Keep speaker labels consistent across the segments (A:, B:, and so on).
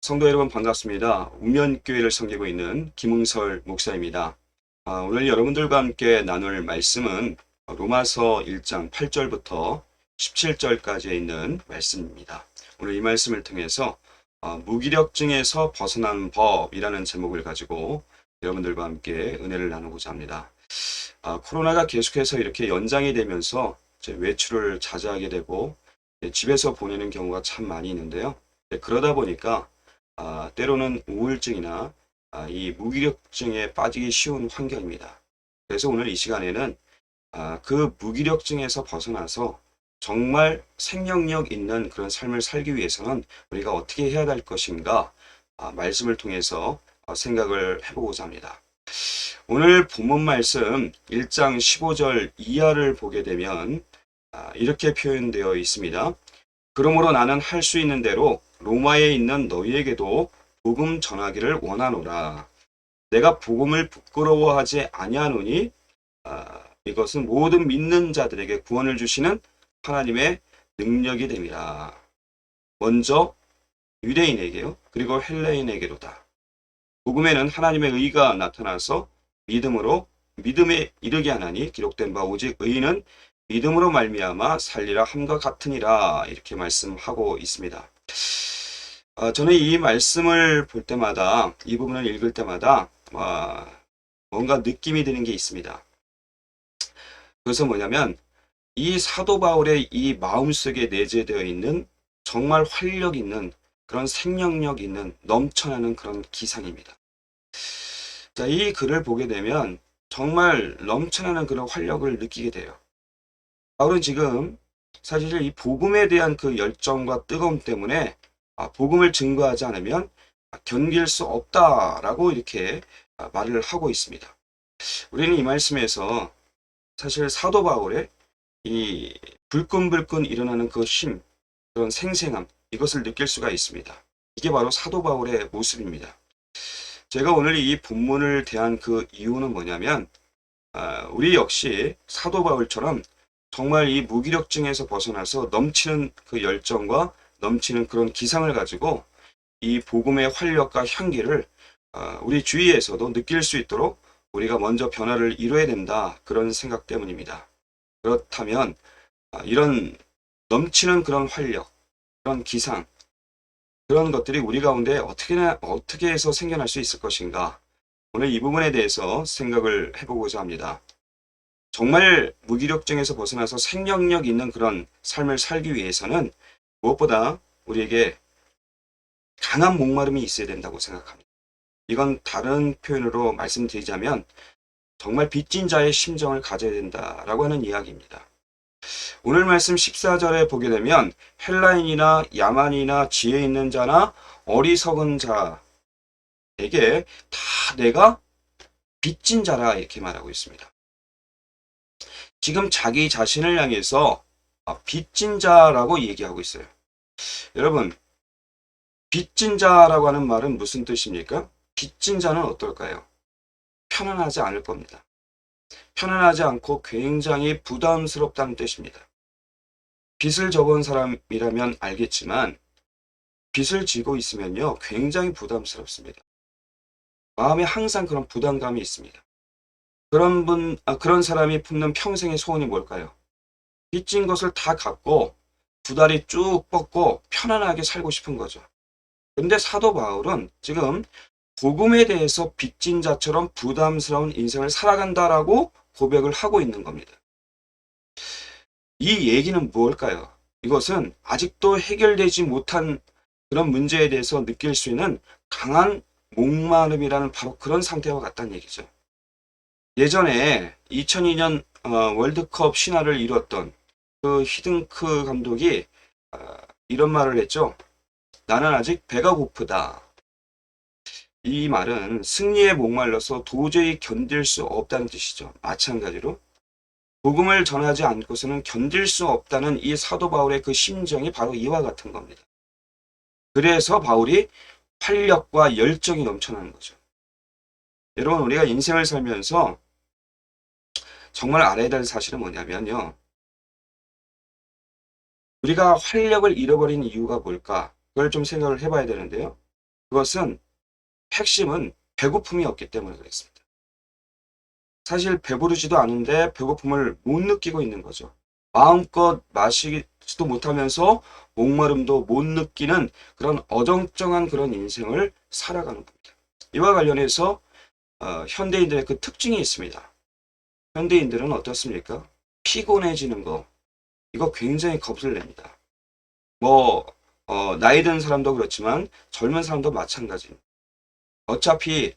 A: 성도 여러분 반갑습니다. 우면교회를 섬기고 있는 김응설 목사입니다. 오늘 여러분들과 함께 나눌 말씀은 로마서 1장 8절부터 17절까지에 있는 말씀입니다. 오늘 이 말씀을 통해서 무기력증에서 벗어나는 법이라는 제목을 가지고 여러분들과 함께 은혜를 나누고자 합니다. 코로나가 계속해서 이렇게 연장이 되면서 외출을 자제하게 되고 집에서 보내는 경우가 참 많이 있는데요. 그러다 보니까 때로는 우울증이나 이 무기력증에 빠지기 쉬운 환경입니다. 그래서 오늘 이 시간에는 그 무기력증에서 벗어나서 정말 생명력 있는 그런 삶을 살기 위해서는 우리가 어떻게 해야 할 것인가 말씀을 통해서 생각을 해보고자 합니다. 오늘 본문 말씀 1장 15절 이하를 보게 되면 이렇게 표현되어 있습니다. 그러므로 나는 할 수 있는 대로 로마에 있는 너희에게도 복음 전하기를 원하노라. 내가 복음을 부끄러워하지 아니하노니 이것은 모든 믿는 자들에게 구원을 주시는 하나님의 능력이 됨이라. 먼저 유대인에게요. 그리고 헬레인에게로다. 복음에는 하나님의 의가 나타나서 믿음에 이르게 하나니 기록된 바 오직 의인은 믿음으로 말미암아 살리라 함과 같으니라. 이렇게 말씀하고 있습니다. 저는 이 말씀을 볼 때마다, 이 부분을 읽을 때마다 뭔가 느낌이 드는 게 있습니다. 그것은 뭐냐면 이 사도 바울의 이 마음속에 내재되어 있는 정말 활력 있는 그런 생명력 있는 넘쳐나는 그런 기상입니다. 자, 이 글을 보게 되면 정말 넘쳐나는 그런 활력을 느끼게 돼요. 바울은 지금 사실 이 복음에 대한 그 열정과 뜨거움 때문에 복음을 증거하지 않으면 견딜 수 없다라고 이렇게 말을 하고 있습니다. 우리는 이 말씀에서 사실 사도 바울의 이 불끈불끈 일어나는 그 힘, 그런 생생함, 이것을 느낄 수가 있습니다. 이게 바로 사도 바울의 모습입니다. 제가 오늘 이 본문을 대한 그 이유는 뭐냐면 우리 역시 사도 바울처럼 정말 이 무기력증에서 벗어나서 넘치는 그 열정과 넘치는 그런 기상을 가지고 이 복음의 활력과 향기를 우리 주위에서도 느낄 수 있도록 우리가 먼저 변화를 이뤄야 된다. 그런 생각 때문입니다. 그렇다면 이런 넘치는 그런 활력, 그런 기상, 그런 것들이 우리 가운데 어떻게 해서 생겨날 수 있을 것인가? 오늘 이 부분에 대해서 생각을 해보고자 합니다. 정말 무기력증에서 벗어나서 생명력 있는 그런 삶을 살기 위해서는 무엇보다 우리에게 강한 목마름이 있어야 된다고 생각합니다. 이건 다른 표현으로 말씀드리자면 정말 빚진 자의 심정을 가져야 된다라고 하는 이야기입니다. 오늘 말씀 14절에 보게 되면 헬라인이나 야만이나 지혜 있는 자나 어리석은 자에게 다 내가 빚진 자라 이렇게 말하고 있습니다. 지금 자기 자신을 향해서 빚진 자라고 얘기하고 있어요. 여러분, 빚진 자라고 하는 말은 무슨 뜻입니까? 빚진 자는 어떨까요? 편안하지 않을 겁니다. 편안하지 않고 굉장히 부담스럽다는 뜻입니다. 빚을 져본 사람이라면 알겠지만 빚을 지고 있으면요 굉장히 부담스럽습니다. 마음에 항상 그런 부담감이 있습니다. 그런 사람이 품는 평생의 소원이 뭘까요? 빚진 것을 다 갚고 두 다리 쭉 뻗고 편안하게 살고 싶은 거죠. 근데 사도 바울은 지금 복음에 대해서 빚진 자처럼 부담스러운 인생을 살아간다라고 고백을 하고 있는 겁니다. 이 얘기는 무엇일까요? 이것은 아직도 해결되지 못한 그런 문제에 대해서 느낄 수 있는 강한 목마름이라는 바로 그런 상태와 같다는 얘기죠. 예전에 2002년 월드컵 신화를 이뤘던 그 히딩크 감독이 이런 말을 했죠. 나는 아직 배가 고프다. 이 말은 승리에 목말라서 도저히 견딜 수 없다는 뜻이죠. 마찬가지로 복음을 전하지 않고서는 견딜 수 없다는 이 사도 바울의 그 심정이 바로 이와 같은 겁니다. 그래서 바울이 활력과 열정이 넘쳐나는 거죠. 여러분, 우리가 인생을 살면서 정말 알아야 될 사실은 뭐냐면요. 우리가 활력을 잃어버린 이유가 뭘까? 그걸 좀 생각을 해봐야 되는데요. 그것은 핵심은 배고픔이 없기 때문에 그렇습니다. 사실 배부르지도 않은데 배고픔을 못 느끼고 있는 거죠. 마음껏 마시지도 못하면서 목마름도 못 느끼는 그런 어정쩡한 그런 인생을 살아가는 겁니다. 이와 관련해서 현대인들의 그 특징이 있습니다. 현대인들은 어떻습니까? 피곤해지는 거, 이거 굉장히 겁을 냅니다. 나이 든 사람도 그렇지만 젊은 사람도 마찬가지입니다. 어차피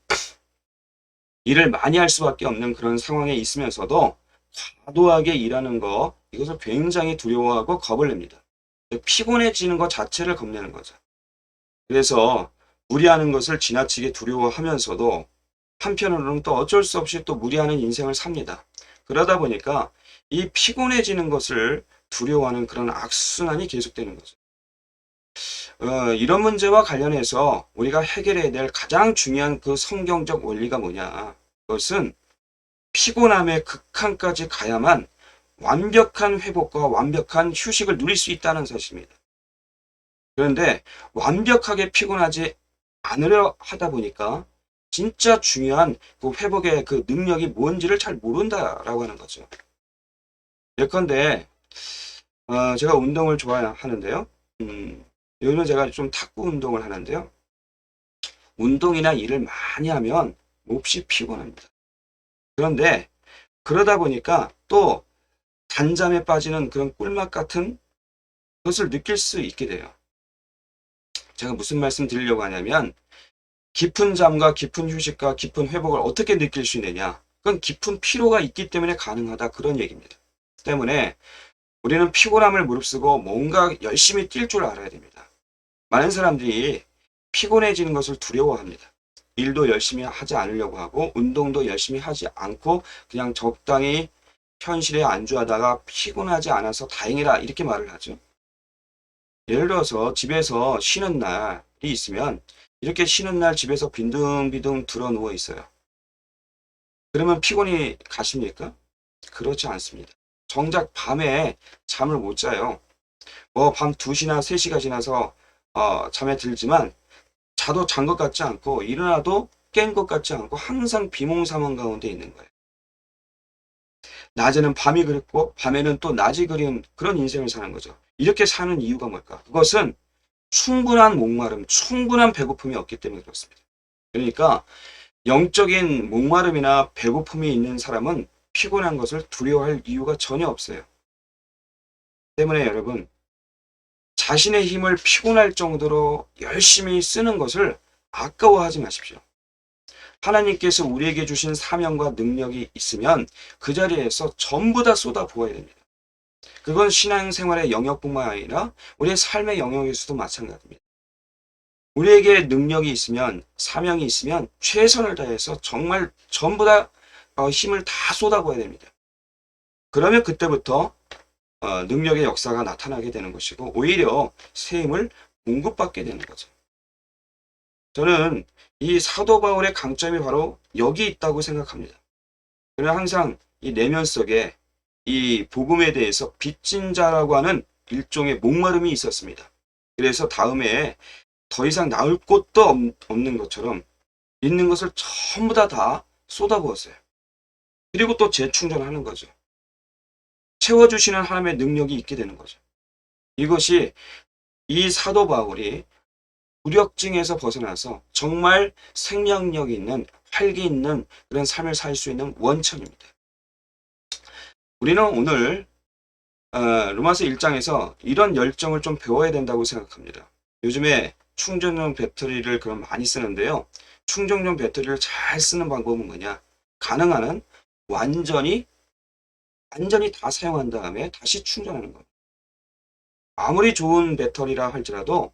A: 일을 많이 할 수밖에 없는 그런 상황에 있으면서도 과도하게 일하는 거, 이것을 굉장히 두려워하고 겁을 냅니다. 피곤해지는 것 자체를 겁내는 거죠. 그래서 무리하는 것을 지나치게 두려워하면서도 한편으로는 또 어쩔 수 없이 또 무리하는 인생을 삽니다. 그러다 보니까 이 피곤해지는 것을 두려워하는 그런 악순환이 계속되는 거죠. 이런 문제와 관련해서 우리가 해결해야 될 가장 중요한 그 성경적 원리가 뭐냐? 그것은 피곤함의 극한까지 가야만 완벽한 회복과 완벽한 휴식을 누릴 수 있다는 사실입니다. 그런데 완벽하게 피곤하지 않으려 하다 보니까 진짜 중요한 그 회복의 그 능력이 뭔지를 잘 모른다라고 하는 거죠. 예컨대 제가 운동을 좋아하는데요. 요즘은 제가 좀 탁구 운동을 하는데요. 운동이나 일을 많이 하면 몹시 피곤합니다. 그런데 그러다 보니까 또 단잠에 빠지는 그런 꿀맛 같은 것을 느낄 수 있게 돼요. 제가 무슨 말씀 드리려고 하냐면 깊은 잠과 깊은 휴식과 깊은 회복을 어떻게 느낄 수 있느냐? 그건 깊은 피로가 있기 때문에 가능하다, 그런 얘기입니다. 때문에 우리는 피곤함을 무릅쓰고 뭔가 열심히 뛸 줄 알아야 됩니다. 많은 사람들이 피곤해지는 것을 두려워합니다. 일도 열심히 하지 않으려고 하고 운동도 열심히 하지 않고 그냥 적당히 현실에 안주하다가 피곤하지 않아서 다행이다, 이렇게 말을 하죠. 예를 들어서 집에서 쉬는 날이 있으면 이렇게 쉬는 날 집에서 빈둥빈둥 들어 누워 있어요. 그러면 피곤이 가십니까? 그렇지 않습니다. 정작 밤에 잠을 못 자요. 밤 2시나 3시가 지나서 잠에 들지만 자도 잔 것 같지 않고 일어나도 깬 것 같지 않고 항상 비몽사몽 가운데 있는 거예요. 낮에는 밤이 그립고 밤에는 또 낮이 그리운 그런 인생을 사는 거죠. 이렇게 사는 이유가 뭘까? 그것은 충분한 목마름, 충분한 배고픔이 없기 때문에 그렇습니다. 그러니까 영적인 목마름이나 배고픔이 있는 사람은 피곤한 것을 두려워할 이유가 전혀 없어요. 때문에 여러분, 자신의 힘을 피곤할 정도로 열심히 쓰는 것을 아까워하지 마십시오. 하나님께서 우리에게 주신 사명과 능력이 있으면 그 자리에서 전부 다 쏟아 부어야 됩니다. 그건 신앙생활의 영역뿐만 아니라 우리의 삶의 영역에서도 마찬가지입니다. 우리에게 능력이 있으면, 사명이 있으면 최선을 다해서 정말 전부 다 힘을 다 쏟아부어야 됩니다. 그러면 그때부터 능력의 역사가 나타나게 되는 것이고 오히려 새 힘을 공급받게 되는 거죠. 저는 이 사도 바울의 강점이 바로 여기 있다고 생각합니다. 그는 항상 이 내면 속에 이 복음에 대해서 빚진 자라고 하는 일종의 목마름이 있었습니다. 그래서 다음에 더 이상 나올 곳도 없는 것처럼 있는 것을 전부 다 쏟아부었어요. 그리고 또 재충전하는 거죠. 채워주시는 하나님의 능력이 있게 되는 거죠. 이것이 이 사도 바울이 무력증에서 벗어나서 정말 생명력 있는, 활기 있는 그런 삶을 살 수 있는 원천입니다. 우리는 오늘 로마서 1장에서 이런 열정을 좀 배워야 된다고 생각합니다. 요즘에 충전용 배터리를 그럼 많이 쓰는데요. 충전용 배터리를 잘 쓰는 방법은 뭐냐? 가능한 한 완전히 다 사용한 다음에 다시 충전하는 겁니다. 아무리 좋은 배터리라 할지라도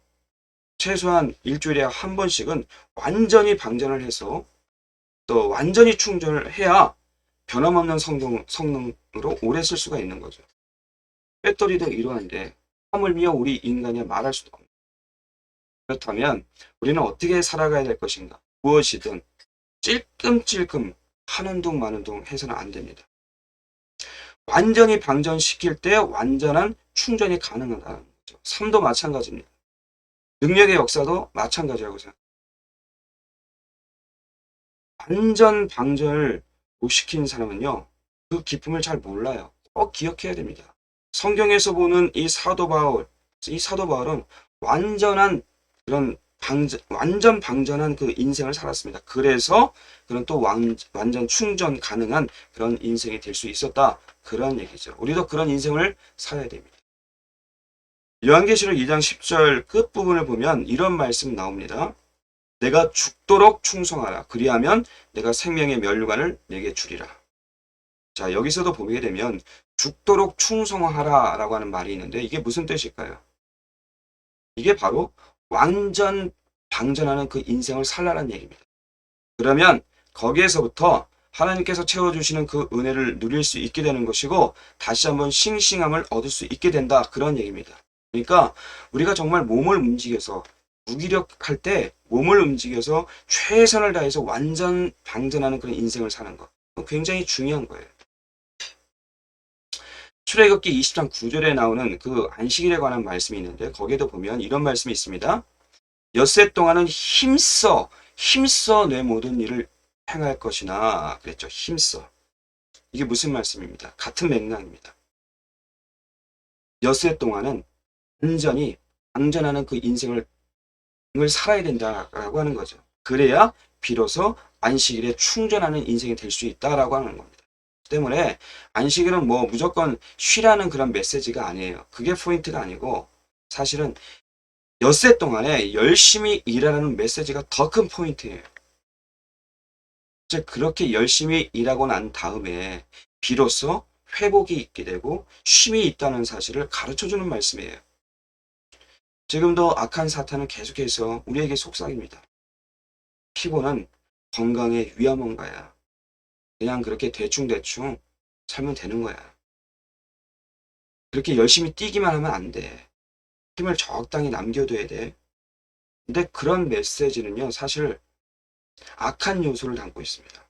A: 최소한 일주일에 한 번씩은 완전히 방전을 해서 또 완전히 충전을 해야 변함없는 성능으로 오래 쓸 수가 있는 거죠. 배터리도 이러한데 하물며 우리 인간이 말할 수도 없는. 그렇다면 우리는 어떻게 살아가야 될 것인가? 무엇이든 찔끔찔끔 하는 둥 마는 둥 해서는 안 됩니다. 완전히 방전시킬 때 완전한 충전이 가능하다는 거죠. 삶도 마찬가지입니다. 능력의 역사도 마찬가지라고 생각합니다. 완전 방전을 못 시킨 사람은요, 그 기쁨을 잘 몰라요. 꼭 기억해야 됩니다. 성경에서 보는 이 사도 바울은 완전한 그런 완전 방전한 그 인생을 살았습니다. 그래서 그런 또 완전 충전 가능한 그런 인생이 될 수 있었다. 그런 얘기죠. 우리도 그런 인생을 살아야 됩니다. 요한계시록 2장 10절 끝부분을 보면 이런 말씀 나옵니다. 내가 죽도록 충성하라. 그리하면 내가 생명의 면류관을 내게 주리라. 자, 여기서도 보게 되면 죽도록 충성하라 라고 하는 말이 있는데 이게 무슨 뜻일까요? 이게 바로 완전 방전하는 그 인생을 살라는 얘기입니다. 그러면 거기에서부터 하나님께서 채워주시는 그 은혜를 누릴 수 있게 되는 것이고 다시 한번 싱싱함을 얻을 수 있게 된다. 그런 얘기입니다. 그러니까 우리가 정말 몸을 움직여서 무기력할 때 몸을 움직여서 최선을 다해서 완전 방전하는 그런 인생을 사는 것. 굉장히 중요한 거예요. 출애굽기 20장 9절에 나오는 그 안식일에 관한 말씀이 있는데 거기에도 보면 이런 말씀이 있습니다. 엿새 동안은 힘써 내 모든 일을 행할 것이나 그랬죠. 힘써. 이게 무슨 말씀입니다. 같은 맥락입니다. 엿새 동안은 완전히 방전하는 그 인생을 살아야 된다라고 하는 거죠. 그래야 비로소 안식일에 충전하는 인생이 될 수 있다라고 하는 겁니다. 때문에 안식일은 뭐 무조건 쉬라는 그런 메시지가 아니에요. 그게 포인트가 아니고 사실은 엿새 동안에 열심히 일하라는 메시지가 더 큰 포인트예요. 즉 그렇게 열심히 일하고 난 다음에 비로소 회복이 있게 되고 쉼이 있다는 사실을 가르쳐주는 말씀이에요. 지금도 악한 사탄은 계속해서 우리에게 속삭입니다. 피곤은 건강에 위험한 거야. 그냥 그렇게 대충대충 살면 되는 거야. 그렇게 열심히 뛰기만 하면 안 돼. 힘을 적당히 남겨둬야 돼. 근데 그런 메시지는요, 사실 악한 요소를 담고 있습니다.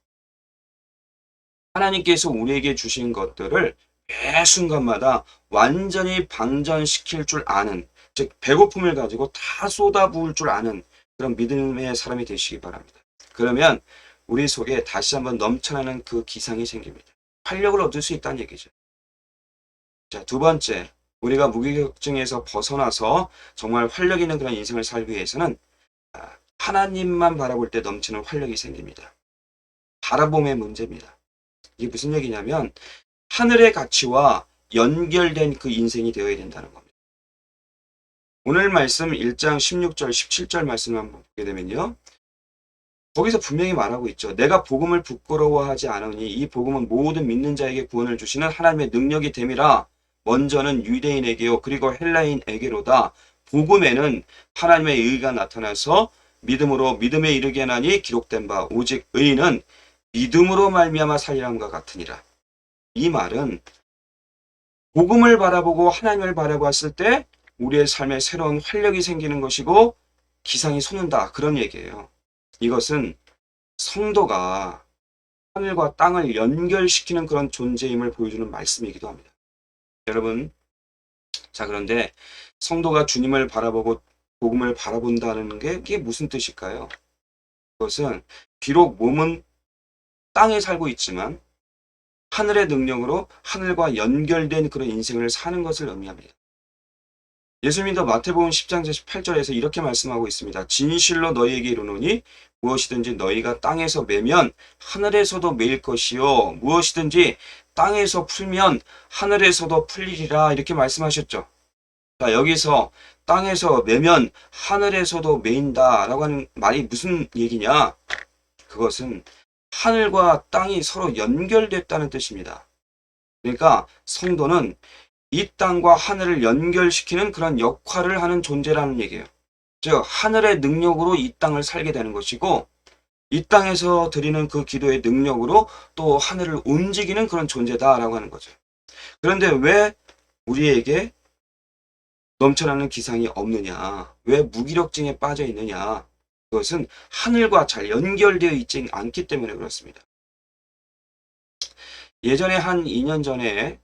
A: 하나님께서 우리에게 주신 것들을 매 순간마다 완전히 방전시킬 줄 아는, 즉 배고픔을 가지고 다 쏟아부을 줄 아는 그런 믿음의 사람이 되시기 바랍니다. 그러면 우리 속에 다시 한번 넘쳐나는 그 기상이 생깁니다. 활력을 얻을 수 있다는 얘기죠. 자, 두 번째, 우리가 무기력증에서 벗어나서 정말 활력 있는 그런 인생을 살기 위해서는 하나님만 바라볼 때 넘치는 활력이 생깁니다. 바라봄의 문제입니다. 이게 무슨 얘기냐면 하늘의 가치와 연결된 그 인생이 되어야 된다는 겁니다. 오늘 말씀 1장 16절, 17절 말씀을 한번 보게 되면요. 거기서 분명히 말하고 있죠. 내가 복음을 부끄러워하지 않으니 이 복음은 모든 믿는 자에게 구원을 주시는 하나님의 능력이 됨이라. 먼저는 유대인에게요 그리고 헬라인에게로다. 복음에는 하나님의 의가 나타나서 믿음으로 믿음에 이르게 하나니 기록된 바 오직 의인은 믿음으로 말미암아 살리람과 같으니라. 이 말은 복음을 바라보고 하나님을 바라봤을 때 우리의 삶에 새로운 활력이 생기는 것이고 기상이 솟는다. 그런 얘기예요. 이것은 성도가 하늘과 땅을 연결시키는 그런 존재임을 보여주는 말씀이기도 합니다. 여러분, 자 그런데 성도가 주님을 바라보고 복음을 바라본다는 게 이게 무슨 뜻일까요? 그것은 비록 몸은 땅에 살고 있지만 하늘의 능력으로 하늘과 연결된 그런 인생을 사는 것을 의미합니다. 예수님도 마태복음 10장 18절에서 이렇게 말씀하고 있습니다. 진실로 너희에게 이르노니 무엇이든지 너희가 땅에서 매면 하늘에서도 매일 것이요 무엇이든지 땅에서 풀면 하늘에서도 풀리리라. 이렇게 말씀하셨죠. 자, 여기서 땅에서 매면 하늘에서도 매인다 라고 하는 말이 무슨 얘기냐? 그것은 하늘과 땅이 서로 연결됐다는 뜻입니다. 그러니까 성도는 이 땅과 하늘을 연결시키는 그런 역할을 하는 존재라는 얘기예요. 즉 하늘의 능력으로 이 땅을 살게 되는 것이고 이 땅에서 드리는 그 기도의 능력으로 또 하늘을 움직이는 그런 존재다라고 하는 거죠. 그런데 왜 우리에게 넘쳐나는 기상이 없느냐? 왜 무기력증에 빠져 있느냐? 그것은 하늘과 잘 연결되어 있지 않기 때문에 그렇습니다. 예전에 한 2년 전에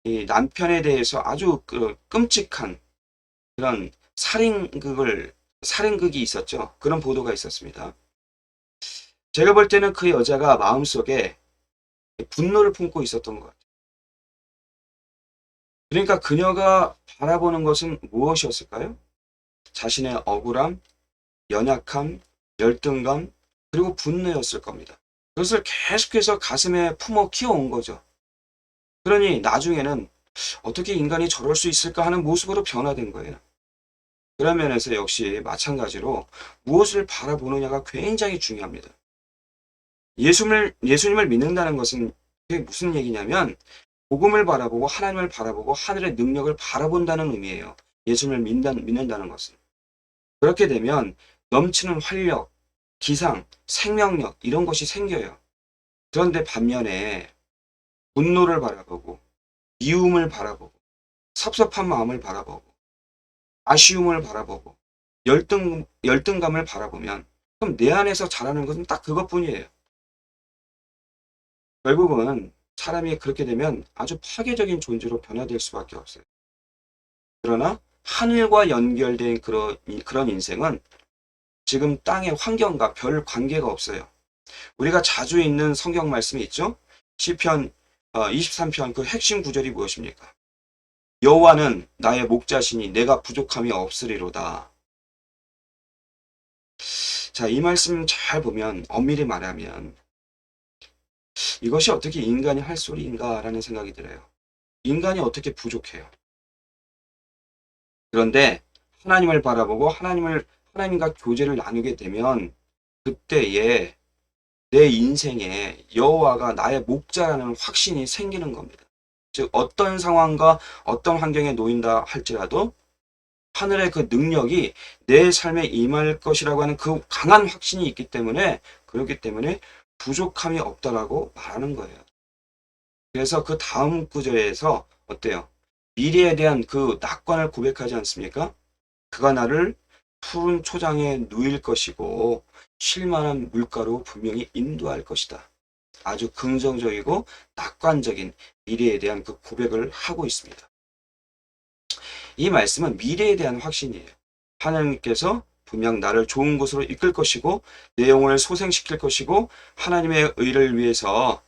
A: 이 남편에 대해서 아주 끔찍한 그런 살인극이 있었죠. 그런 보도가 있었습니다. 제가 볼 때는 그 여자가 마음속에 분노를 품고 있었던 것 같아요. 그러니까 그녀가 바라보는 것은 무엇이었을까요? 자신의 억울함, 연약함, 열등감, 그리고 분노였을 겁니다. 그것을 계속해서 가슴에 품어 키워온 거죠. 그러니 나중에는 어떻게 인간이 저럴 수 있을까 하는 모습으로 변화된 거예요. 그런 면에서 역시 마찬가지로 무엇을 바라보느냐가 굉장히 중요합니다. 예수님을 믿는다는 것은 그게 무슨 얘기냐면 복음을 바라보고 하나님을 바라보고 하늘의 능력을 바라본다는 의미예요. 예수님을 믿는다는 것은. 그렇게 되면 넘치는 활력, 기상, 생명력 이런 것이 생겨요. 그런데 반면에 분노를 바라보고 미움을 바라보고 섭섭한 마음을 바라보고 아쉬움을 바라보고 열등감을 바라보면 그럼 내 안에서 자라는 것은 딱 그것뿐이에요. 결국은 사람이 그렇게 되면 아주 파괴적인 존재로 변화될 수밖에 없어요. 그러나 하늘과 연결된 그런 인생은 지금 땅의 환경과 별 관계가 없어요. 우리가 자주 읽는 성경 말씀이 있죠? 시편 23편 그 핵심 구절이 무엇입니까? 여호와는 나의 목자시니 내가 부족함이 없으리로다. 자, 이 말씀 잘 보면 엄밀히 말하면 이것이 어떻게 인간이 할 소리인가라는 생각이 들어요. 인간이 어떻게 부족해요? 그런데 하나님을 바라보고 하나님과 교제를 나누게 되면 그때에 내 인생에 여호와가 나의 목자라는 확신이 생기는 겁니다. 즉 어떤 상황과 어떤 환경에 놓인다 할지라도 하늘의 그 능력이 내 삶에 임할 것이라고 하는 그 강한 확신이 있기 때문에 그렇기 때문에 부족함이 없다라고 말하는 거예요. 그래서 그 다음 구절에서 어때요? 미래에 대한 그 낙관을 고백하지 않습니까? 그가 나를 푸른 초장에 누일 것이고 쉴만한 물가로 분명히 인도할 것이다. 아주 긍정적이고 낙관적인 미래에 대한 그 고백을 하고 있습니다. 이 말씀은 미래에 대한 확신이에요. 하나님께서 분명 나를 좋은 곳으로 이끌 것이고 내 영혼을 소생시킬 것이고 하나님의 의를 위해서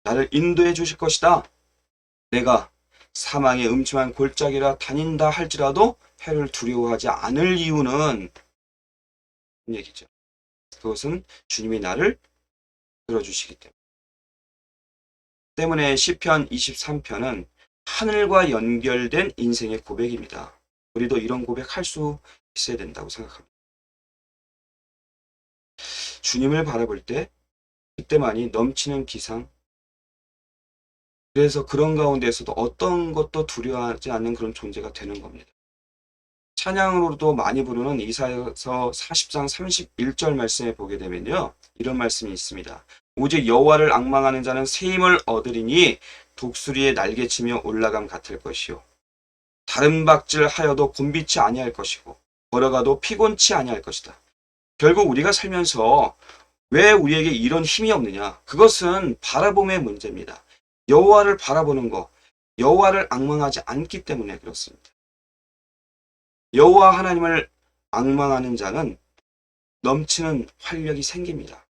A: 나를 인도해 주실 것이다. 내가 사망의 음침한 골짜기라 다닌다 할지라도 해를 두려워하지 않을 이유는 얘기죠. 그것은 주님이 나를 들어주시기 때문에 시편 23편은 하늘과 연결된 인생의 고백입니다. 우리도 이런 고백할 수 있어야 된다고 생각합니다. 주님을 바라볼 때 그때만이 넘치는 기상, 그래서 그런 가운데에서도 어떤 것도 두려워하지 않는 그런 존재가 되는 겁니다. 찬양으로도 많이 부르는 이사야서 40장 31절 말씀에 보게 되면요. 이런 말씀이 있습니다. 오직 여호와를 앙망하는 자는 새 힘을 얻으리니 독수리의 날개치며 올라감 같을 것이요. 다른 박질 하여도 곤비치 아니할 것이고 걸어가도 피곤치 아니할 것이다. 결국 우리가 살면서 왜 우리에게 이런 힘이 없느냐? 그것은 바라봄의 문제입니다. 여호와를 바라보는 것, 여호와를 앙망하지 않기 때문에 그렇습니다. 여호와 하나님을 앙망하는 자는 넘치는 활력이 생깁니다.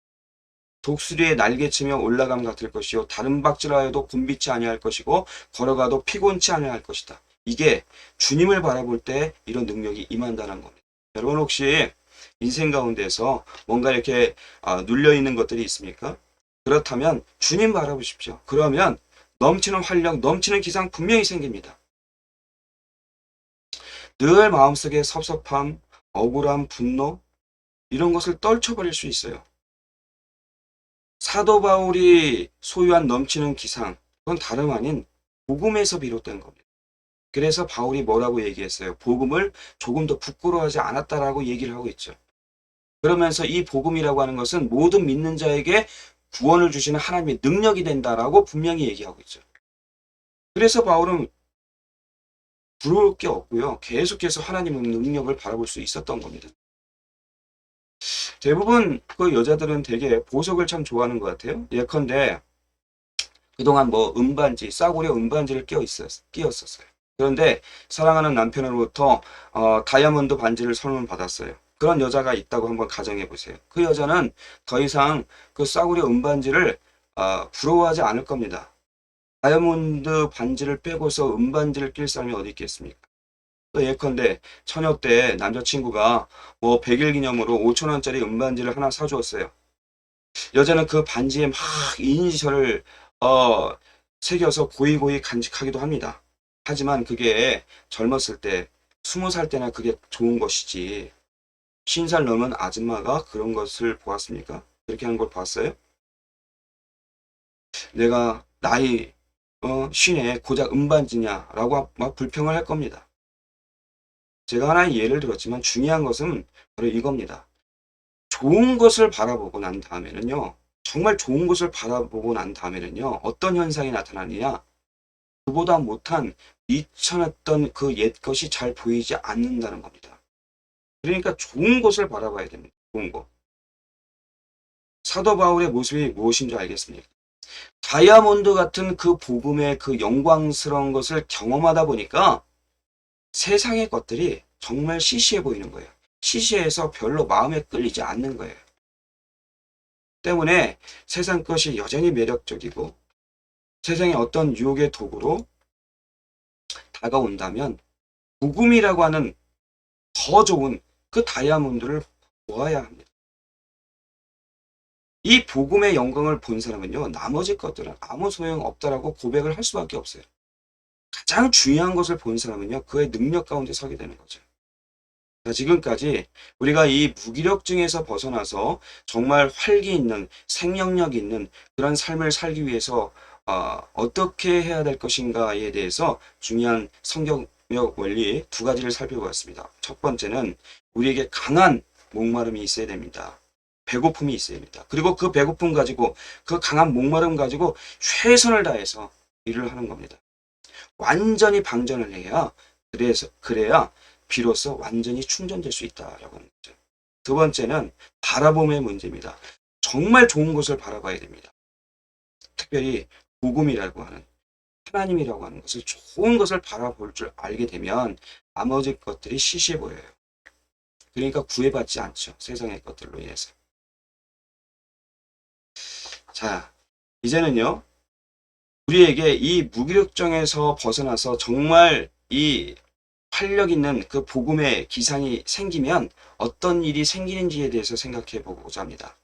A: 독수리의 날개치며 올라감 같을 것이요 다른 박질하여도 곤비치 아니할 것이고 걸어가도 피곤치 아니할 것이다. 이게 주님을 바라볼 때 이런 능력이 임한다는 겁니다. 여러분 혹시 인생 가운데서 뭔가 이렇게 눌려있는 것들이 있습니까? 그렇다면 주님 바라보십시오. 그러면 넘치는 활력, 넘치는 기상 분명히 생깁니다. 늘 마음속에 섭섭함, 억울함, 분노 이런 것을 떨쳐버릴 수 있어요. 사도 바울이 소유한 넘치는 기상, 그건 다름 아닌 복음에서 비롯된 겁니다. 그래서 바울이 뭐라고 얘기했어요? 복음을 조금 더 부끄러워하지 않았다라고 얘기를 하고 있죠. 그러면서 이 복음이라고 하는 것은 모든 믿는 자에게 구원을 주시는 하나님의 능력이 된다라고 분명히 얘기하고 있죠. 그래서 바울은 부러울 게 없고요. 계속해서 하나님의 능력을 바라볼 수 있었던 겁니다. 대부분 그 여자들은 되게 보석을 참 좋아하는 것 같아요. 예컨대 그동안 뭐 은반지, 싸구려 은반지를 끼웠었어요. 그런데 사랑하는 남편으로부터 다이아몬드 반지를 선물 받았어요. 그런 여자가 있다고 한번 가정해 보세요. 그 여자는 더 이상 그 싸구려 은반지를 부러워하지 않을 겁니다. 다이아몬드 반지를 빼고서 은반지를 낄 사람이 어디 있겠습니까? 또 예컨대 처녀 때 남자친구가 뭐 100일 기념으로 5천 원짜리 은반지를 하나 사주었어요. 여자는 그 반지에 막 이니셜을 어, 새겨서 고이고이 간직하기도 합니다. 하지만 그게 젊었을 때 20살 때나 그게 좋은 것이지 50살 넘은 아줌마가 그런 것을 보았습니까? 그렇게 하는 걸 봤어요? 내가 나이 쉰에 고작 은반지냐라고 막 불평을 할 겁니다. 제가 하나의 예를 들었지만 중요한 것은 바로 이겁니다. 좋은 것을 바라보고 난 다음에는요, 정말 좋은 것을 바라보고 난 다음에는요, 어떤 현상이 나타나느냐? 그보다 못한 미천했던 그 옛 것이 잘 보이지 않는다는 겁니다. 그러니까 좋은 것을 바라봐야 됩니다. 좋은 것. 사도 바울의 모습이 무엇인 줄 알겠습니까? 다이아몬드 같은 그 복음의 그 영광스러운 것을 경험하다 보니까 세상의 것들이 정말 시시해 보이는 거예요. 시시해서 별로 마음에 끌리지 않는 거예요. 때문에 세상 것이 여전히 매력적이고 세상의 어떤 유혹의 도구로 다가온다면 복음이라고 하는 더 좋은 그 다이아몬드를 보아야 합니다. 이 복음의 영광을 본 사람은요, 나머지 것들은 아무 소용 없다라고 고백을 할 수밖에 없어요. 가장 중요한 것을 본 사람은요, 그의 능력 가운데 서게 되는 거죠. 자, 지금까지 우리가 이 무기력증에서 벗어나서 정말 활기 있는 생명력 있는 그런 삶을 살기 위해서 어떻게 해야 될 것인가에 대해서 중요한 성경적 원리 두 가지를 살펴보았습니다. 첫 번째는 우리에게 강한 목마름이 있어야 됩니다. 배고픔이 있어야 됩니다. 그리고 그 배고픔 가지고 그 강한 목마름 가지고 최선을 다해서 일을 하는 겁니다. 완전히 방전을 해야 그래야 비로소 완전히 충전될 수 있다라고 하는 거죠. 두 번째는 바라봄의 문제입니다. 정말 좋은 것을 바라봐야 됩니다. 특별히 복음이라고 하는 하나님이라고 하는 것을 좋은 것을 바라볼 줄 알게 되면 나머지 것들이 시시해 보여요. 그러니까 구애받지 않죠. 세상의 것들로 인해서. 자, 이제는요. 우리에게 이 무기력증에서 벗어나서 정말 이 활력 있는 그 복음의 기상이 생기면 어떤 일이 생기는지에 대해서 생각해 보고자 합니다.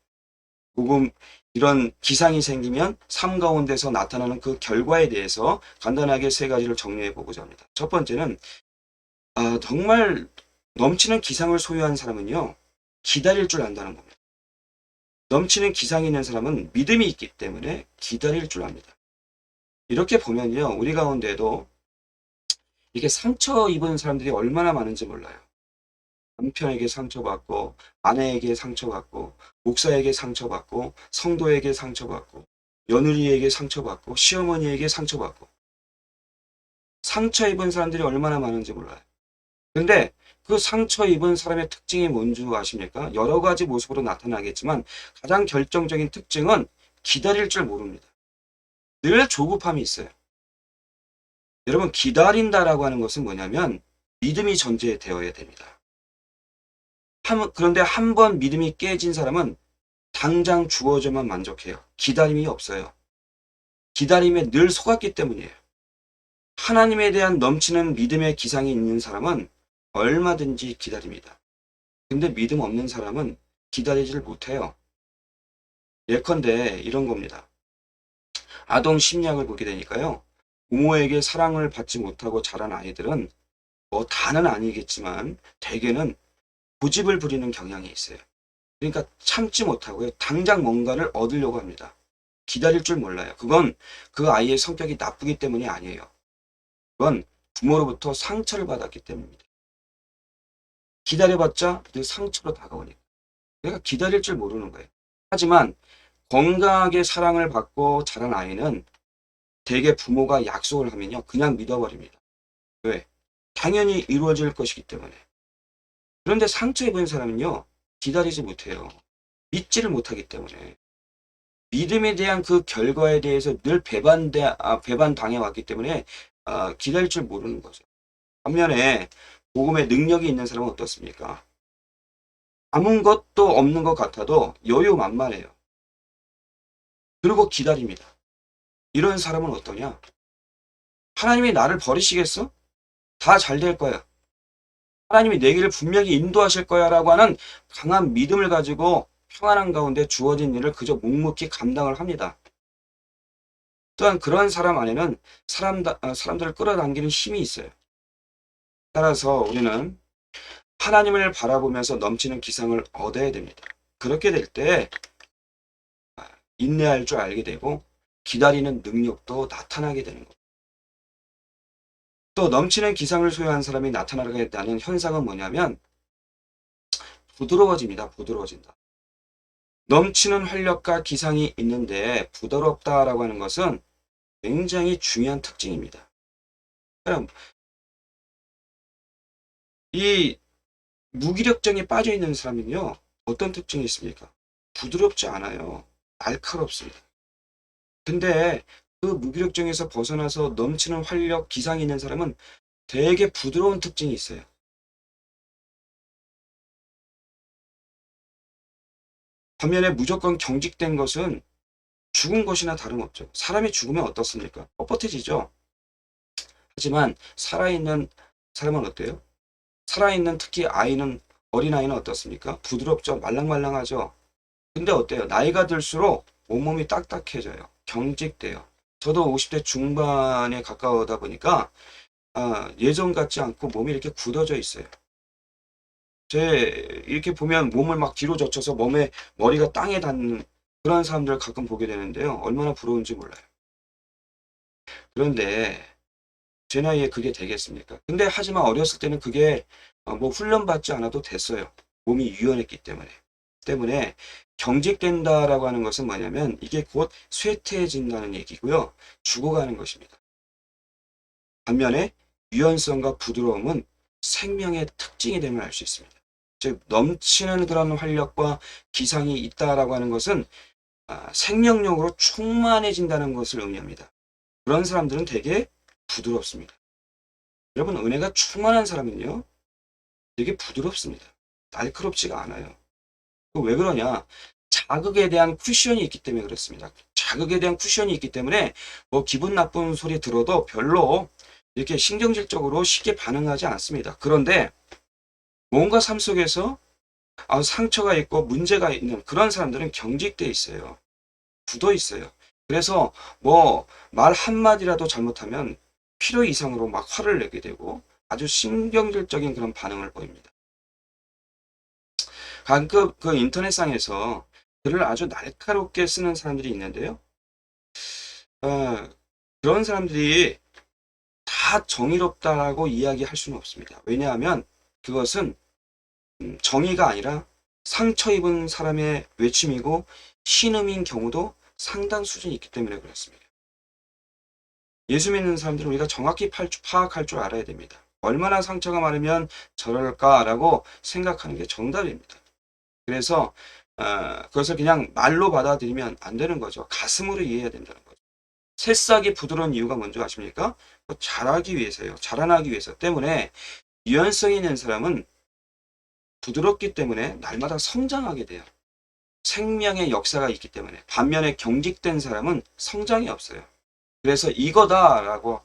A: 복음 이런 기상이 생기면 삶 가운데서 나타나는 그 결과에 대해서 간단하게 세 가지를 정리해 보고자 합니다. 첫 번째는 정말 넘치는 기상을 소유한 사람은요, 기다릴 줄 안다는 겁니다. 넘치는 기상이 있는 사람은 믿음이 있기 때문에 기다릴 줄 압니다. 이렇게 보면요, 우리 가운데도 이게 상처 입은 사람들이 얼마나 많은지 몰라요. 남편에게 상처받고, 아내에게 상처받고, 목사에게 상처받고, 성도에게 상처받고, 며느리에게 상처받고, 시어머니에게 상처받고. 상처 입은 사람들이 얼마나 많은지 몰라요. 근데 그 상처 입은 사람의 특징이 뭔지 아십니까? 여러 가지 모습으로 나타나겠지만 가장 결정적인 특징은 기다릴 줄 모릅니다. 늘 조급함이 있어요. 여러분, 기다린다라고 하는 것은 뭐냐면 믿음이 전제되어야 됩니다. 그런데 한 번 믿음이 깨진 사람은 당장 주어져만 만족해요. 기다림이 없어요. 기다림에 늘 속았기 때문이에요. 하나님에 대한 넘치는 믿음의 기상이 있는 사람은 얼마든지 기다립니다. 근데 믿음 없는 사람은 기다리지를 못해요. 예컨대 이런 겁니다. 아동 심리학을 보게 되니까요. 부모에게 사랑을 받지 못하고 자란 아이들은 뭐 다는 아니겠지만 대개는 고집을 부리는 경향이 있어요. 그러니까 참지 못하고요. 당장 뭔가를 얻으려고 합니다. 기다릴 줄 몰라요. 그건 그 아이의 성격이 나쁘기 때문이 아니에요. 그건 부모로부터 상처를 받았기 때문입니다. 기다려봤자 그 상처로 다가오니까. 내가 기다릴 줄 모르는 거예요. 하지만 건강하게 사랑을 받고 자란 아이는 대개 부모가 약속을 하면요. 그냥 믿어버립니다. 왜? 당연히 이루어질 것이기 때문에. 그런데 상처 입은 사람은요. 기다리지 못해요. 믿지를 못하기 때문에. 믿음에 대한 그 결과에 대해서 늘 배반당해 왔기 때문에 기다릴 줄 모르는 거죠. 반면에 복음의 능력이 있는 사람은 어떻습니까? 아무것도 없는 것 같아도 여유만만해요. 그리고 기다립니다. 이런 사람은 어떠냐? 하나님이 나를 버리시겠어? 다 잘 될 거야. 하나님이 내 길을 분명히 인도하실 거야 라고 하는 강한 믿음을 가지고 평안한 가운데 주어진 일을 그저 묵묵히 감당을 합니다. 또한 그런 사람 안에는 사람들을 끌어당기는 힘이 있어요. 따라서 우리는 하나님을 바라보면서 넘치는 기상을 얻어야 됩니다. 그렇게 될 때 인내할 줄 알게 되고 기다리는 능력도 나타나게 되는 겁니다. 또 넘치는 기상을 소유한 사람이 나타나게 되는 현상은 뭐냐면 부드러워집니다. 부드러워진다. 넘치는 활력과 기상이 있는데 부드럽다라고 하는 것은 굉장히 중요한 특징입니다. 그럼 이 무기력증에 빠져 있는 사람은요, 어떤 특징이 있습니까? 부드럽지 않아요. 날카롭습니다. 근데 그 무기력증에서 벗어나서 넘치는 활력, 기상이 있는 사람은 되게 부드러운 특징이 있어요. 반면에 무조건 경직된 것은 죽은 것이나 다름없죠. 사람이 죽으면 어떻습니까? 뻣뻣해지죠. 하지만 살아있는 사람은 어때요? 살아있는 특히 어린아이는 어떻습니까? 부드럽죠. 말랑말랑하죠. 근데 어때요? 나이가 들수록 온몸이 딱딱해져요. 경직돼요. 저도 50대 중반에 가까우다 보니까 예전 같지 않고 몸이 이렇게 굳어져 있어요. 이렇게 보면 몸을 막 뒤로 젖혀서 머리가 땅에 닿는 그런 사람들을 가끔 보게 되는데요. 얼마나 부러운지 몰라요. 그런데 제 나이에 그게 되겠습니까? 근데 하지만 어렸을 때는 그게 뭐 훈련받지 않아도 됐어요. 몸이 유연했기 때문에 경직된다라고 하는 것은 뭐냐면 이게 곧 쇠퇴해진다는 얘기고요. 죽어가는 것입니다. 반면에 유연성과 부드러움은 생명의 특징이 됨을 알 수 있습니다. 즉 넘치는 그런 활력과 기상이 있다라고 하는 것은 생명력으로 충만해진다는 것을 의미합니다. 그런 사람들은 되게 부드럽습니다. 여러분, 은혜가 충만한 사람은요, 되게 부드럽습니다. 날카롭지가 않아요. 왜 그러냐? 자극에 대한 쿠션이 있기 때문에 그렇습니다. 자극에 대한 쿠션이 있기 때문에 뭐 기분 나쁜 소리 들어도 별로 이렇게 신경질적으로 쉽게 반응하지 않습니다. 그런데 뭔가 삶 속에서 상처가 있고 문제가 있는 그런 사람들은 경직돼 있어요. 굳어 있어요. 그래서 뭐 말 한마디라도 잘못하면 필요 이상으로 막 화를 내게 되고 아주 신경질적인 그런 반응을 보입니다. 가끔 그 인터넷상에서 글을 아주 날카롭게 쓰는 사람들이 있는데요. 어, 그런 사람들이 다 정의롭다라고 이야기할 수는 없습니다. 왜냐하면 그것은 정의가 아니라 상처 입은 사람의 외침이고 신음인 경우도 상당 수준이 있기 때문에 그렇습니다. 예수 믿는 사람들은 우리가 정확히 파악할 줄 알아야 됩니다. 얼마나 상처가 많으면 저럴까라고 생각하는 게 정답입니다. 그래서 그것을 그냥 말로 받아들이면 안 되는 거죠. 가슴으로 이해해야 된다는 거죠. 새싹이 부드러운 이유가 뭔지 아십니까? 자라기 위해서요. 자라나기 위해서. 때문에 유연성 있는 사람은 부드럽기 때문에 날마다 성장하게 돼요. 생명의 역사가 있기 때문에. 반면에 경직된 사람은 성장이 없어요. 그래서 이거다라고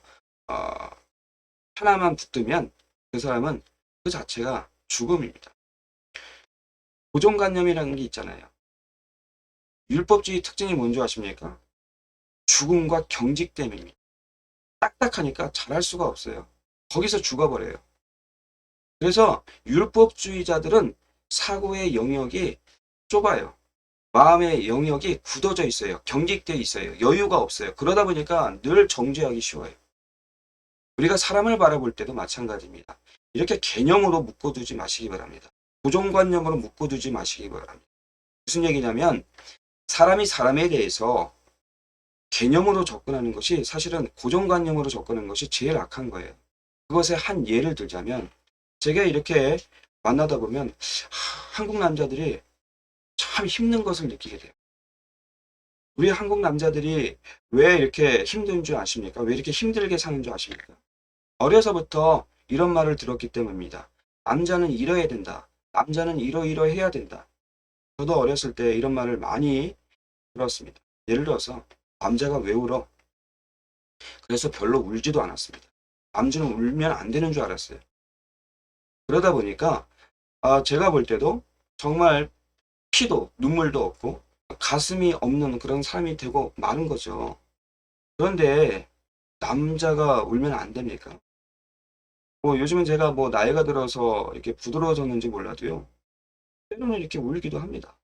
A: 하나만 붙들면 그 사람은 그 자체가 죽음입니다. 고정관념이라는 게 있잖아요. 율법주의 특징이 뭔지 아십니까? 죽음과 경직됨입니다. 딱딱하니까 잘할 수가 없어요. 거기서 죽어버려요. 그래서 율법주의자들은 사고의 영역이 좁아요. 마음의 영역이 굳어져 있어요. 경직되어 있어요. 여유가 없어요. 그러다 보니까 늘 정죄하기 쉬워요. 우리가 사람을 바라볼 때도 마찬가지입니다. 이렇게 개념으로 묶어두지 마시기 바랍니다. 고정관념으로 묶어두지 마시기 바랍니다. 무슨 얘기냐면 사람이 사람에 대해서 개념으로 접근하는 것이 사실은 고정관념으로 접근하는 것이 제일 악한 거예요. 그것의 한 예를 들자면 제가 이렇게 만나다 보면 한국 남자들이 참 힘든 것을 느끼게 돼요. 우리 한국 남자들이 왜 이렇게 힘든 줄 아십니까? 왜 이렇게 힘들게 사는 줄 아십니까? 어려서부터 이런 말을 들었기 때문입니다. 남자는 일해야 된다. 남자는 이러이러해야 된다. 저도 어렸을 때 이런 말을 많이 들었습니다. 예를 들어서 남자가 왜 울어? 그래서 별로 울지도 않았습니다. 남자는 울면 안 되는 줄 알았어요. 그러다 보니까 제가 볼 때도 정말 피도 눈물도 없고 가슴이 없는 그런 사람이 되고 마는 거죠. 그런데 남자가 울면 안 됩니까? 뭐 요즘은 제가 뭐 나이가 들어서 이렇게 부드러워졌는지 몰라도요. 때로는 이렇게 울기도 합니다.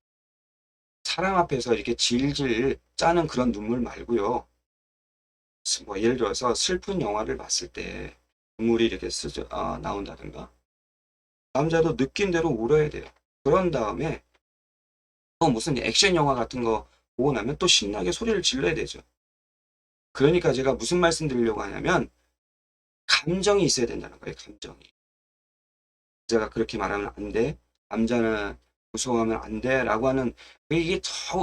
A: 사람 앞에서 이렇게 질질 짜는 그런 눈물 말고요. 뭐 예를 들어서 슬픈 영화를 봤을 때 눈물이 이렇게 나온다든가. 남자도 느낀 대로 울어야 돼요. 그런 다음에 또 무슨 액션 영화 같은 거 보고 나면 또 신나게 소리를 질러야 되죠. 그러니까 제가 무슨 말씀 드리려고 하냐면 감정이 있어야 된다는 거예요. 감정이. 제가 그렇게 말하면 안 돼. 남자는 무서워하면 안 돼. 라고 하는 이게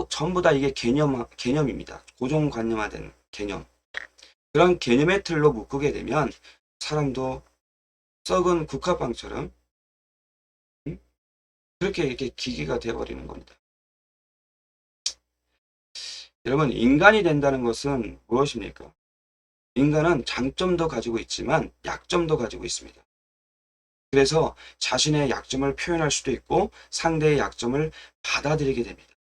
A: 전부 다 이게 개념입니다. 고정관념화된 개념. 그런 개념의 틀로 묶게 되면 사람도 썩은 국화빵처럼 그렇게 이렇게 기계가 되어버리는 겁니다. 여러분, 인간이 된다는 것은 무엇입니까? 인간은 장점도 가지고 있지만 약점도 가지고 있습니다. 그래서 자신의 약점을 표현할 수도 있고 상대의 약점을 받아들이게 됩니다.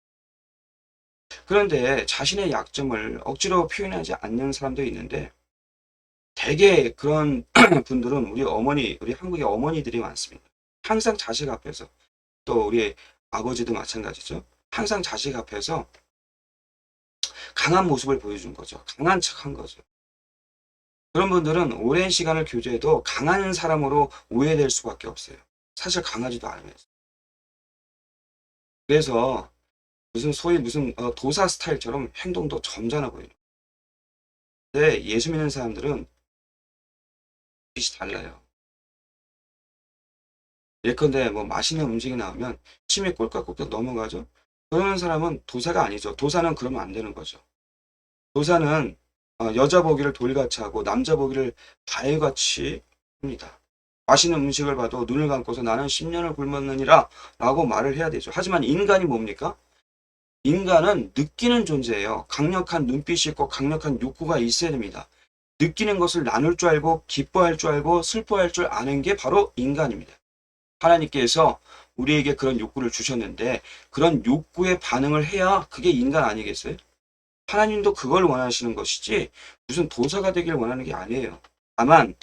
A: 그런데 자신의 약점을 억지로 표현하지 않는 사람도 있는데 대개 그런 분들은 우리 한국의 어머니들이 많습니다. 항상 자식 앞에서 또 우리 아버지도 마찬가지죠. 항상 자식 앞에서 강한 모습을 보여준 거죠. 강한 척한 거죠. 그런 분들은 오랜 시간을 교제해도 강한 사람으로 오해될 수밖에 없어요. 사실 강하지도 않으면서. 그래서 소위 무슨 도사 스타일처럼 행동도 점잖아 보여요. 근데 예수 믿는 사람들은 빛이 달라요. 예컨대 뭐 맛있는 음식이 나오면 침이 꼴깍꼴깍 넘어가죠. 그러는 사람은 도사가 아니죠. 도사는 그러면 안 되는 거죠. 도사는 여자 보기를 돌같이 하고 남자 보기를 바위같이 합니다. 맛있는 음식을 봐도 눈을 감고서 나는 10년을 굶었느니라 라고 말을 해야 되죠. 하지만 인간이 뭡니까? 인간은 느끼는 존재예요. 강력한 눈빛이 있고 강력한 욕구가 있어야 됩니다. 느끼는 것을 나눌 줄 알고 기뻐할 줄 알고 슬퍼할 줄 아는 게 바로 인간입니다. 하나님께서 우리에게 그런 욕구를 주셨는데 그런 욕구에 반응을 해야 그게 인간 아니겠어요? 하나님도 그걸 원하시는 것이지 무슨 도사가 되길 원하는 게 아니에요. 다만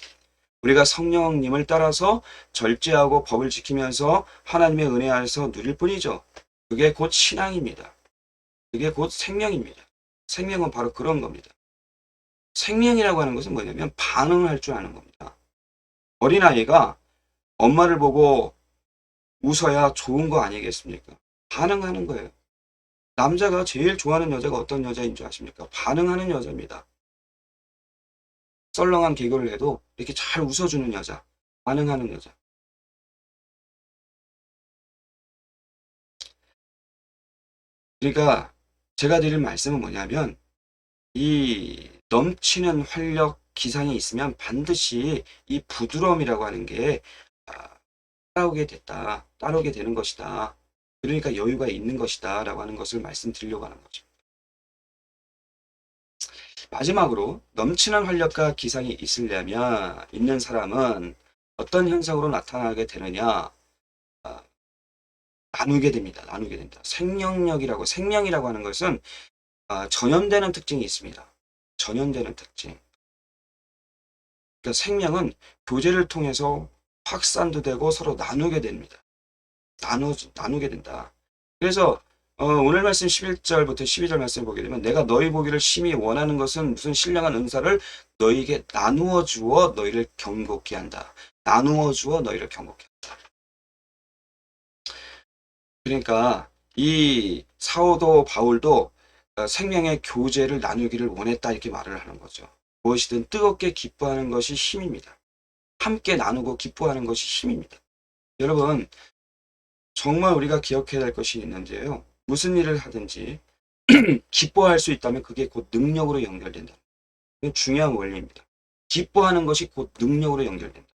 A: 우리가 성령님을 따라서 절제하고 법을 지키면서 하나님의 은혜 안에서 누릴 뿐이죠. 그게 곧 신앙입니다. 그게 곧 생명입니다. 생명은 바로 그런 겁니다. 생명이라고 하는 것은 뭐냐면 반응할 줄 아는 겁니다. 어린아이가 엄마를 보고 웃어야 좋은 거 아니겠습니까? 반응하는 거예요. 남자가 제일 좋아하는 여자가 어떤 여자인 줄 아십니까? 반응하는 여자입니다. 썰렁한 개그를 해도 이렇게 잘 웃어주는 여자, 반응하는 여자. 그러니까 제가 드릴 말씀은 뭐냐면 이 넘치는 활력, 기상이 있으면 반드시 이 부드러움이라고 하는 게 따라오게 되는 것이다. 그러니까 여유가 있는 것이다 라고 하는 것을 말씀드리려고 하는 거죠. 마지막으로 넘치는 활력과 기상이 있는 사람은 어떤 현상으로 나타나게 되느냐? 나누게 됩니다. 나누게 된다. 생명이라고 하는 것은 전염되는 특징이 있습니다. 전염되는 특징. 그러니까 생명은 교제를 통해서 확산도 되고 서로 나누게 됩니다. 나누게 된다. 그래서 오늘 말씀 11절부터 12절 말씀을 보게 되면 내가 너희 보기를 심히 원하는 것은 무슨 신령한 은사를 너희에게 나누어 주어 너희를 경고케 한다. 나누어 주어 너희를 경고케 한다. 그러니까 이 사도 바울도 생명의 교제를 나누기를 원했다 이렇게 말을 하는 거죠. 무엇이든 뜨겁게 기뻐하는 것이 힘입니다. 함께 나누고 기뻐하는 것이 힘입니다. 여러분 정말 우리가 기억해야 할 것이 있는데요. 무슨 일을 하든지 기뻐할 수 있다면 그게 곧 능력으로 연결된다. 이건 중요한 원리입니다. 기뻐하는 것이 곧 능력으로 연결된다.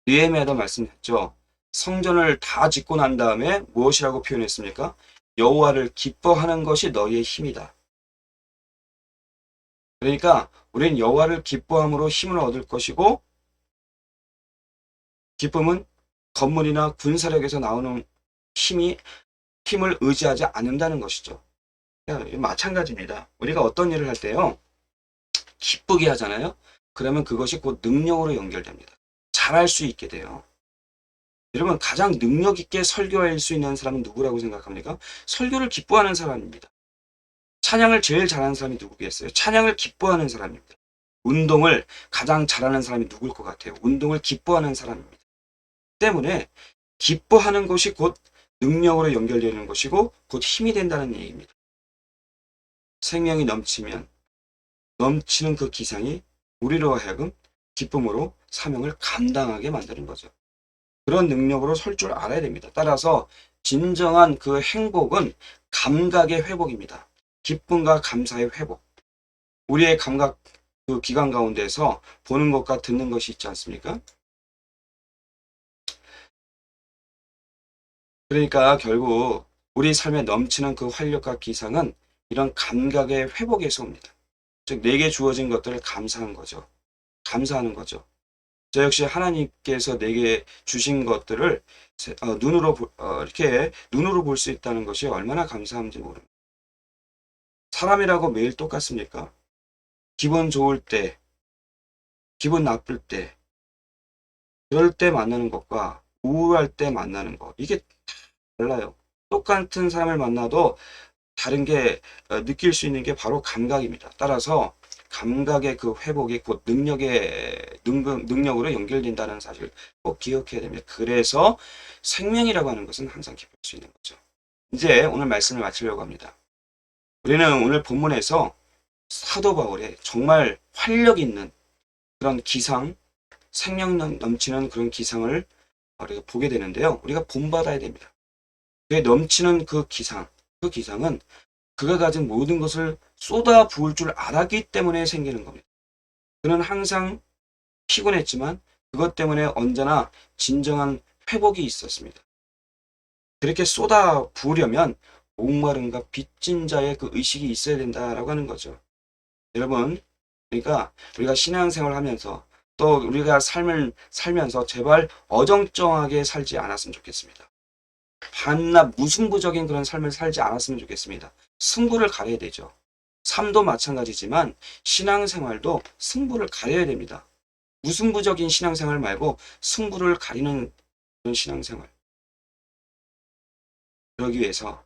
A: 느헤미야도 말씀했죠. 성전을 다 짓고 난 다음에 무엇이라고 표현했습니까? 여호와를 기뻐하는 것이 너희의 힘이다. 그러니까 우리는 여호와를 기뻐함으로 힘을 얻을 것이고, 기쁨은 건물이나 군사력에서 나오는 힘을 의지하지 않는다는 것이죠. 마찬가지입니다. 우리가 어떤 일을 할 때요, 기쁘게 하잖아요. 그러면 그것이 곧 능력으로 연결됩니다. 잘할 수 있게 돼요. 여러분, 가장 능력 있게 설교할 수 있는 사람은 누구라고 생각합니까? 설교를 기뻐하는 사람입니다. 찬양을 제일 잘하는 사람이 누구겠어요? 찬양을 기뻐하는 사람입니다. 운동을 가장 잘하는 사람이 누굴 것 같아요? 운동을 기뻐하는 사람입니다. 때문에 기뻐하는 것이 곧 능력으로 연결되는 것이고 곧 힘이 된다는 얘기입니다. 생명이 넘치는 그 기상이 우리로 하여금 기쁨으로 사명을 감당하게 만드는 거죠. 그런 능력으로 설 줄 알아야 됩니다. 따라서 진정한 그 행복은 감각의 회복입니다. 기쁨과 감사의 회복. 우리의 감각 그 기관 가운데서 보는 것과 듣는 것이 있지 않습니까? 그러니까 결국 우리 삶에 넘치는 그 활력과 기상은 이런 감각의 회복에서 옵니다. 즉 내게 주어진 것들을 감사한 거죠. 감사하는 거죠. 저 역시 하나님께서 내게 주신 것들을 이렇게 눈으로 볼 수 있다는 것이 얼마나 감사한지 모릅니다. 사람이라고 매일 똑같습니까? 기분 좋을 때, 기분 나쁠 때, 그럴 때 만나는 것과 우울할 때 만나는 것, 이게 달라요. 똑같은 사람을 만나도 다른 게 느낄 수 있는 게 바로 감각입니다. 따라서 감각의 그 회복이 곧 능력으로 연결된다는 사실을 꼭 기억해야 됩니다. 그래서 생명이라고 하는 것은 항상 기쁠 수 있는 거죠. 이제 오늘 말씀을 마치려고 합니다. 우리는 오늘 본문에서 사도 바울의 정말 활력 있는 그런 기상, 생명 넘치는 그런 기상을 우리가 보게 되는데요. 우리가 본받아야 됩니다. 그에 넘치는 그 기상은 그가 가진 모든 것을 쏟아 부을 줄 알았기 때문에 생기는 겁니다. 그는 항상 피곤했지만 그것 때문에 언제나 진정한 회복이 있었습니다. 그렇게 쏟아 부으려면 목마름과 빚진 자의 그 의식이 있어야 된다라고 하는 거죠. 여러분, 그러니까 우리가 신앙생활을 하면서 또 우리가 삶을 살면서 제발 어정쩡하게 살지 않았으면 좋겠습니다. 반납 무승부적인 그런 삶을 살지 않았으면 좋겠습니다. 승부를 가려야 되죠. 삶도 마찬가지지만 신앙생활도 승부를 가려야 됩니다. 무승부적인 신앙생활 말고 승부를 가리는 그런 신앙생활. 그러기 위해서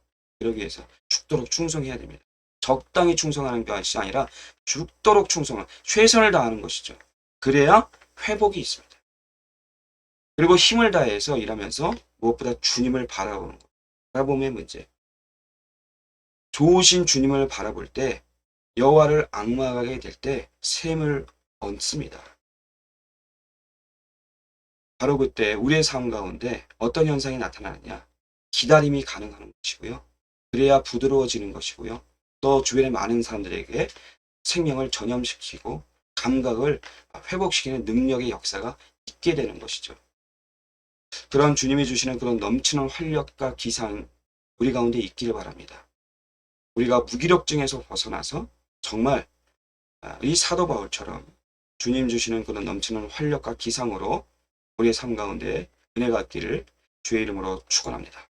A: 죽도록 충성해야 됩니다. 적당히 충성하는 것이 아니라 죽도록 충성을, 최선을 다하는 것이죠. 그래야 회복이 있습니다. 그리고 힘을 다해서 일하면서 무엇보다 주님을 바라보는 것. 바라봄의 문제. 좋으신 주님을 바라볼 때 여호와를 앙망하게 될 때 샘을 얻습니다. 바로 그때 우리의 삶 가운데 어떤 현상이 나타나느냐? 기다림이 가능한 것이고요. 그래야 부드러워지는 것이고요. 또 주변의 많은 사람들에게 생명을 전염시키고 감각을 회복시키는 능력의 역사가 있게 되는 것이죠. 그런 주님이 주시는 그런 넘치는 활력과 기상 우리 가운데 있기를 바랍니다. 우리가 무기력증에서 벗어나서 정말 이 사도 바울처럼 주님 주시는 그런 넘치는 활력과 기상으로 우리의 삶 가운데 은혜가 있기를 주의 이름으로 축원합니다.